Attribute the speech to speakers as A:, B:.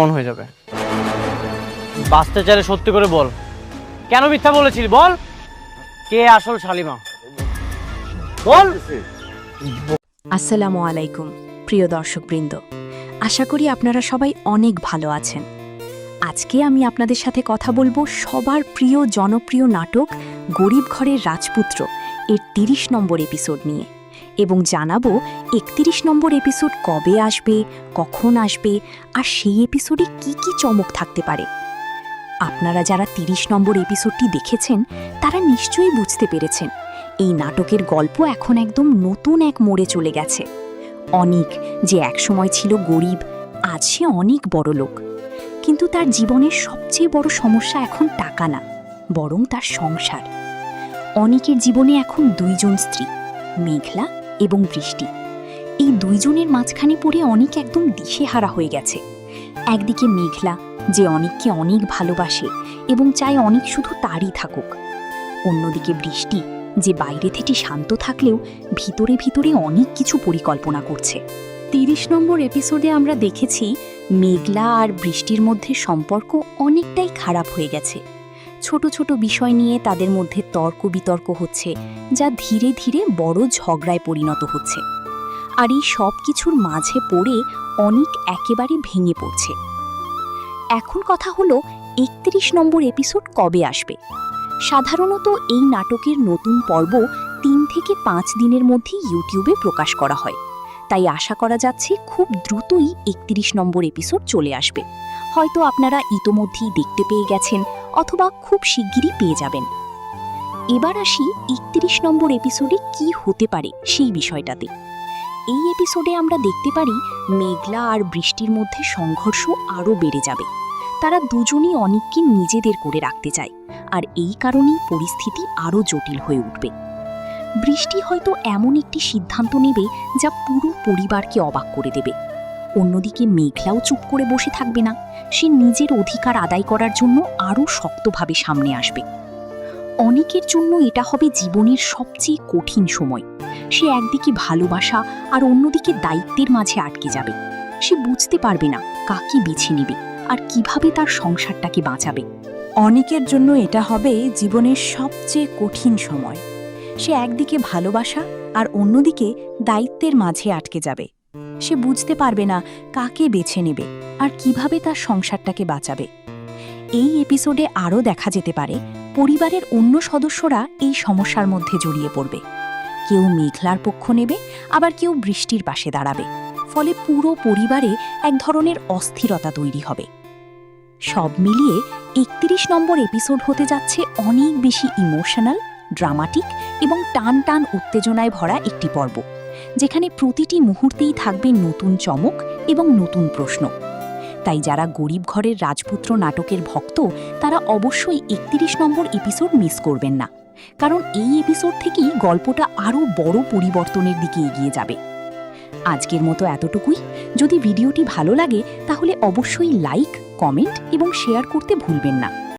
A: On হয়ে যাবে। বাঁচতে চাইলে সত্যি করে বল, কেন মিথ্যা বলেছিলি? বল, কে আসল শালিমা? বল।
B: আসসালামু আলাইকুম প্রিয় দর্শকবৃন্দ, আশা করি আপনারা সবাই অনেক ভালো আছেন। আজকে আমি আপনাদের সাথে কথা বলবো সবার প্রিয় জনপ্রিয় নাটক গরিব ঘরের রাজপুত্র এর ৩০ নম্বর এপিসোড নিয়ে, এবং জানাবো ৩১ নম্বর এপিসোড কবে আসবে, কখন আসবে, আর সেই এপিসোডে কি কি চমক থাকতে পারে। আপনারা যারা ৩০ নম্বর এপিসোডটি দেখেছেন তারা নিশ্চয়ই বুঝতে পেরেছেন এই নাটকের গল্প এখন একদম নতুন এক মোড়ে চলে গেছে। অনিক, যে একসময় ছিল গরিব, আজ সে অনেক বড় লোক। কিন্তু তার জীবনের সবচেয়ে বড় সমস্যা এখন টাকা না, বরং তার সংসার। অনিকের জীবনে এখন দুইজন স্ত্রী, মেঘলা এবং বৃষ্টি। এই দুইজনের মাঝখানে পড়ে অনিক একদম দিশেহারা হয়ে গেছে। একদিকে মেঘলা, যে অনিককে অনেক ভালোবাসে এবং চায় অনিক শুধু তারই থাকুক। অন্যদিকে বৃষ্টি, যে বাইরে থেকে শান্ত থাকলেও ভিতরে ভিতরে অনেক কিছু পরিকল্পনা করছে। ৩০ নম্বর এপিসোডে আমরা দেখেছি মেঘলা আর বৃষ্টির মধ্যে সম্পর্ক অনেকটাই খারাপ হয়ে গেছে। ছোট ছোট বিষয় নিয়ে তাদের মধ্যে তর্ক বিতর্ক হচ্ছে, যা ধীরে ধীরে বড় ঝগড়ায় পরিণত হচ্ছে। আর এই সব কিছুর মাঝে পড়ে অনিক একেবারে ভেঙে পড়ছে। এখন কথা হলো ৩১ নম্বর এপিসোড কবে আসবে। সাধারণত এই নাটকের নতুন পর্ব ৩ থেকে ৫ দিনের মধ্যে ইউটিউবে প্রকাশ করা হয়, তাই আশা করা যাচ্ছে খুব দ্রুতই ৩১ নম্বর এপিসোড চলে আসবে। হয়তো আপনারা ইতোমধ্যেই দেখতে পেয়ে গেছেন অথবা খুব শিগগিরই পেয়ে যাবেন। এবার আসি ৩১ নম্বর এপিসোডে কি হতে পারে সেই বিষয়টাতে। এই এপিসোডে আমরা দেখতে পারি মেঘলা আর বৃষ্টির মধ্যে সংঘর্ষ আরও বেড়ে যাবে। তারা দুজনই অনিককে নিজেদের করে রাখতে চায়, আর এই কারণেই পরিস্থিতি আরও জটিল হয়ে উঠবে। বৃষ্টি হয়তো এমন একটি সিদ্ধান্ত নেবে যা পুরো পরিবারকে অবাক করে দেবে। অন্যদিকে মেঘলাও চুপ করে বসে থাকবে না, সে নিজের অধিকার আদায় করার জন্য আরও শক্তভাবে সামনে আসবে। অনিকের জন্য এটা হবে জীবনের সবচেয়ে কঠিন সময়। সে একদিকে ভালোবাসা আর অন্যদিকে দায়িত্বের মাঝে আটকে যাবে। সে বুঝতে পারবে না কাকে বেছে নেবে আর কিভাবে তার সংসারটাকে বাঁচাবে। অনিকের জন্য এটা হবে জীবনের সবচেয়ে কঠিন সময়। সে একদিকে ভালোবাসা আর অন্যদিকে দায়িত্বের মাঝে আটকে যাবে। সে বুঝতে পারবে না কাকে বেছে নেবে আর কিভাবে তার সংসারটাকে বাঁচাবে। এই এপিসোডে আরও দেখা যেতে পারে পরিবারের অন্য সদস্যরা এই সমস্যার মধ্যে জড়িয়ে পড়বে। কেউ মেঘলার পক্ষ নেবে, আবার কেউ বৃষ্টির পাশে দাঁড়াবে। ফলে পুরো পরিবারে এক ধরনের অস্থিরতা তৈরি হবে। সব মিলিয়ে ৩১ নম্বর এপিসোড হতে যাচ্ছে অনেক বেশি ইমোশনাল, ড্রামাটিক এবং টান টান উত্তেজনায় ভরা একটি পর্ব, যেখানে প্রতিটি মুহূর্তেই থাকবে নতুন চমক এবং নতুন প্রশ্ন। তাই যারা গরিব ঘরের রাজপুত্র নাটকের ভক্ত, তারা অবশ্যই ৩১ নম্বর এপিসোড মিস করবেন না, কারণ এই এপিসোড থেকেই গল্পটা আরও বড় পরিবর্তনের দিকে এগিয়ে যাবে। আজকের মতো এতটুকুই। যদি ভিডিওটি ভালো লাগে তাহলে অবশ্যই লাইক, কমেন্ট এবং শেয়ার করতে ভুলবেন না।